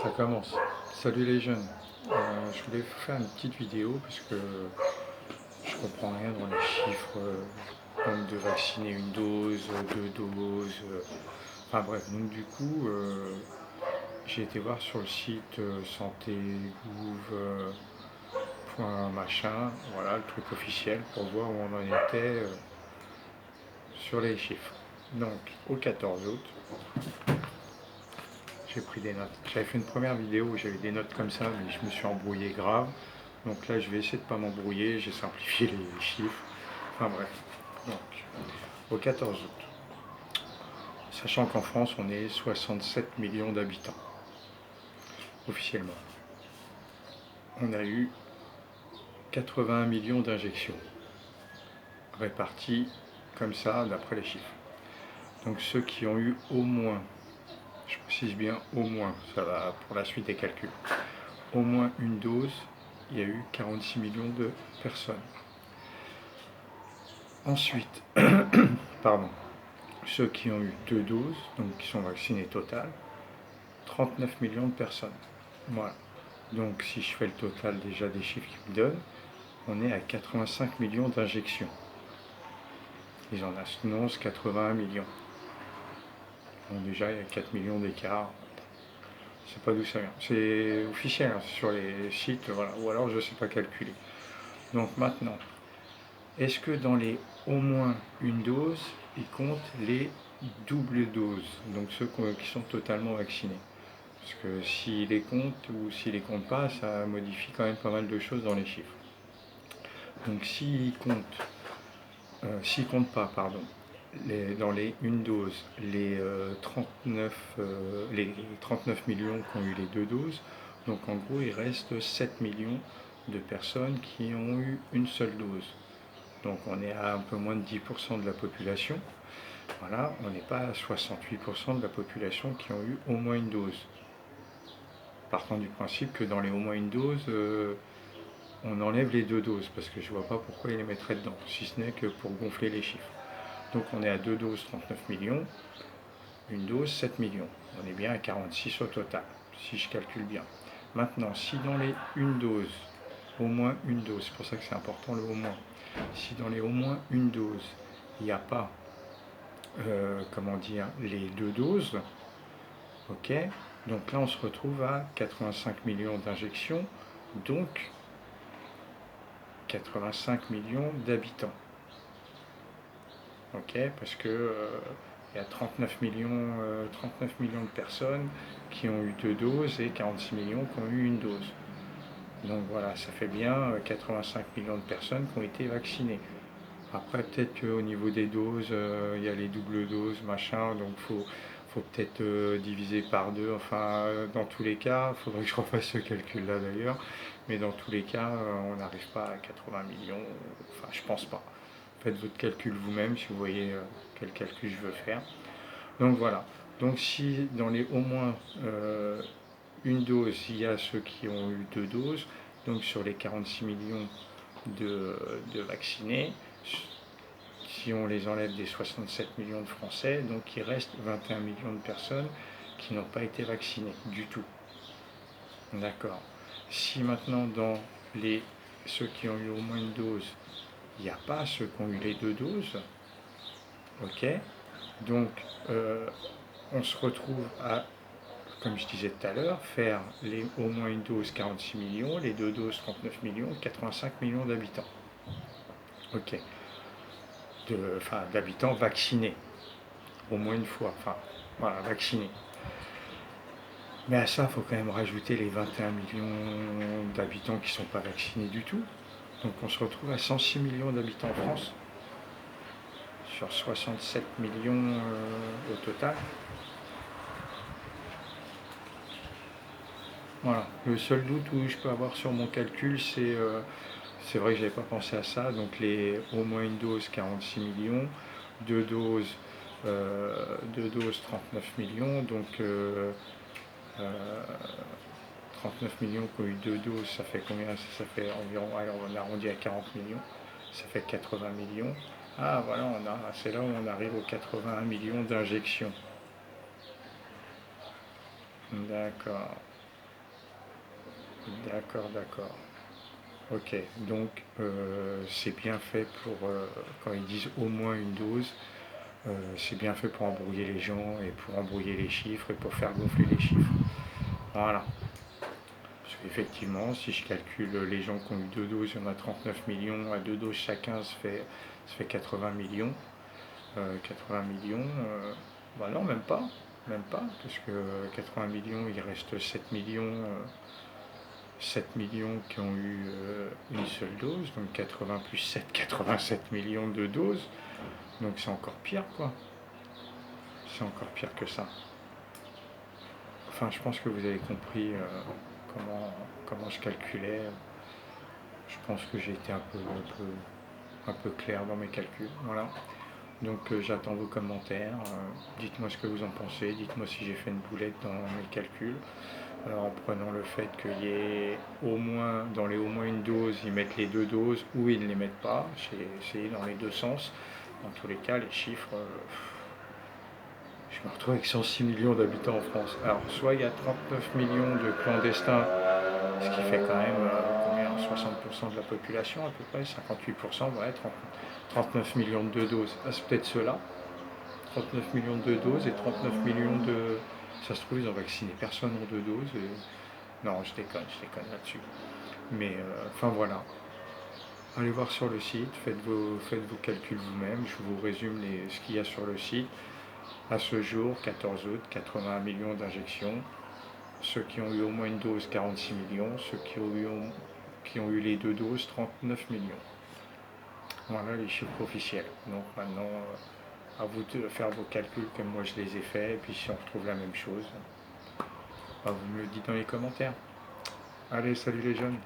Ça commence. Salut les jeunes. Je voulais vous faire une petite vidéo parce que je comprends rien dans les chiffres. Nombre de vaccinés, une dose, deux doses. Enfin bref, donc du coup, j'ai été voir sur le site santé gouv. Point machin, voilà le truc officiel pour voir où on en était sur les chiffres. Donc au 14 août, j'ai pris des notes. J'avais fait une première vidéo où j'avais des notes comme ça, mais je me suis embrouillé grave. Donc là, je vais essayer de ne pas m'embrouiller. J'ai simplifié les chiffres. Enfin bref. Donc, au 14 août, sachant qu'en France, on est 67 millions d'habitants, officiellement. On a eu 81 millions d'injections, réparties comme ça, d'après les chiffres. Donc ceux qui ont eu au moins, je précise bien au moins, ça va pour la suite des calculs, au moins une dose, il y a eu 46 millions de personnes. Ensuite, pardon, ceux qui ont eu deux doses, donc qui sont vaccinés total, 39 millions de personnes. Voilà. Donc si je fais le total déjà des chiffres qu'ils me donnent, on est à 85 millions d'injections. Ils en annoncent 81 millions. Donc déjà il y a 4 millions d'écart. Je sais pas d'où ça vient. C'est officiel hein, sur les sites, voilà. Ou alors je ne sais pas calculer. Donc maintenant, est-ce que dans les au moins une dose, ils comptent les doubles doses, donc ceux qui sont totalement vaccinés? Parce que s'ils les comptent ou s'ils les comptent pas, ça modifie quand même pas mal de choses dans les chiffres. Donc s'ils comptent pas, pardon, dans les une dose, les 39 millions qui ont eu les deux doses, donc en gros il reste 7 millions de personnes qui ont eu une seule dose. Donc on est à un peu moins de 10% de la population. Voilà, on n'est pas à 68% de la population qui ont eu au moins une dose. Partant du principe que dans les au moins une dose, on enlève les deux doses, parce que je ne vois pas pourquoi ils les mettraient dedans, si ce n'est que pour gonfler les chiffres. Donc on est à deux doses 39 millions, une dose 7 millions. On est bien à 46 au total, si je calcule bien. Maintenant, si dans les une dose, au moins une dose, c'est pour ça que c'est important le au moins, si dans les au moins une dose, il n'y a pas comment dire, les deux doses, ok, donc là on se retrouve à 85 millions d'injections, donc 85 millions d'habitants, ok, parce que il y a 39 millions de personnes qui ont eu deux doses et 46 millions qui ont eu une dose. Donc voilà, ça fait bien 85 millions de personnes qui ont été vaccinées. Après, peut-être qu'au niveau des doses, il y a les doubles doses, machin, donc faut peut-être diviser par deux. Enfin, dans tous les cas, il faudrait que je refasse ce calcul-là d'ailleurs, mais dans tous les cas, on n'arrive pas à 80 millions. Enfin, je pense pas. Faites votre calcul vous-même si vous voyez quel calcul je veux faire. Donc voilà. Donc si dans les au moins une dose, il y a ceux qui ont eu deux doses, donc sur les 46 millions de vaccinés, si on les enlève des 67 millions de Français, donc il reste 21 millions de personnes qui n'ont pas été vaccinées du tout. D'accord. Si maintenant dans ceux qui ont eu au moins une dose, il n'y a pas ceux qui ont eu les deux doses, ok, donc on se retrouve à, comme je disais tout à l'heure, faire au moins une dose 46 millions, les deux doses 39 millions, 85 millions d'habitants. Ok. D'habitants vaccinés, au moins une fois, enfin, voilà, vaccinés. Mais à ça, il faut quand même rajouter les 21 millions d'habitants qui ne sont pas vaccinés du tout. Donc on se retrouve à 106 millions d'habitants en France, sur 67 millions au total. Voilà. Le seul doute où je peux avoir sur mon calcul, c'est vrai que je n'avais pas pensé à ça. Donc au moins une dose, 46 millions, deux doses, 39 millions. Donc 39 millions qui ont eu deux doses, ça fait combien? Ça fait environ, alors on arrondit à 40 millions, ça fait 80 millions. Ah voilà, c'est là où on arrive aux 81 millions d'injections. D'accord. D'accord, d'accord. Ok, donc c'est bien fait pour, quand ils disent au moins une dose, c'est bien fait pour embrouiller les gens et pour embrouiller les chiffres et pour faire gonfler les chiffres. Voilà. Parce qu'effectivement, si je calcule les gens qui ont eu deux doses, il y en a 39 millions, à deux doses chacun, ça fait 80 millions. 80 millions, bah non, même pas, parce que 80 millions, il reste 7 millions qui ont eu une seule dose, donc 80 plus 7, 87 millions de doses, donc c'est encore pire, quoi. C'est encore pire que ça. Enfin, je pense que vous avez compris comment je calculais. Je pense que j'ai été un peu clair dans mes calculs. Voilà. Donc j'attends vos commentaires. Dites-moi ce que vous en pensez. Dites-moi si j'ai fait une boulette dans mes calculs. Alors, en prenant le fait qu'il y ait au moins, dans les au moins une dose, ils mettent les deux doses ou ils ne les mettent pas. J'ai essayé dans les deux sens. Dans tous les cas, les chiffres, je me retrouve avec 106 millions d'habitants en France. Alors, soit il y a 39 millions de clandestins, ce qui fait quand même combien 60% de la population à peu près, 58%, ouais, 39 millions de doses. Ah, c'est peut-être ceux-là. 39 millions de doses et 39 millions de... Ça se trouve, ils ont vacciné personne en deux doses. Non, je déconne là-dessus. Mais enfin voilà, allez voir sur le site, faites vos calculs vous-même. Je vous résume ce qu'il y a sur le site. À ce jour, 14 août, 81 millions d'injections. Ceux qui ont eu au moins une dose, 46 millions. Ceux qui ont eu les deux doses, 39 millions. Voilà les chiffres officiels. Donc maintenant, à vous de faire vos calculs comme moi je les ai faits. Et puis si on retrouve la même chose, bah, vous me le dites dans les commentaires. Allez, salut les jeunes.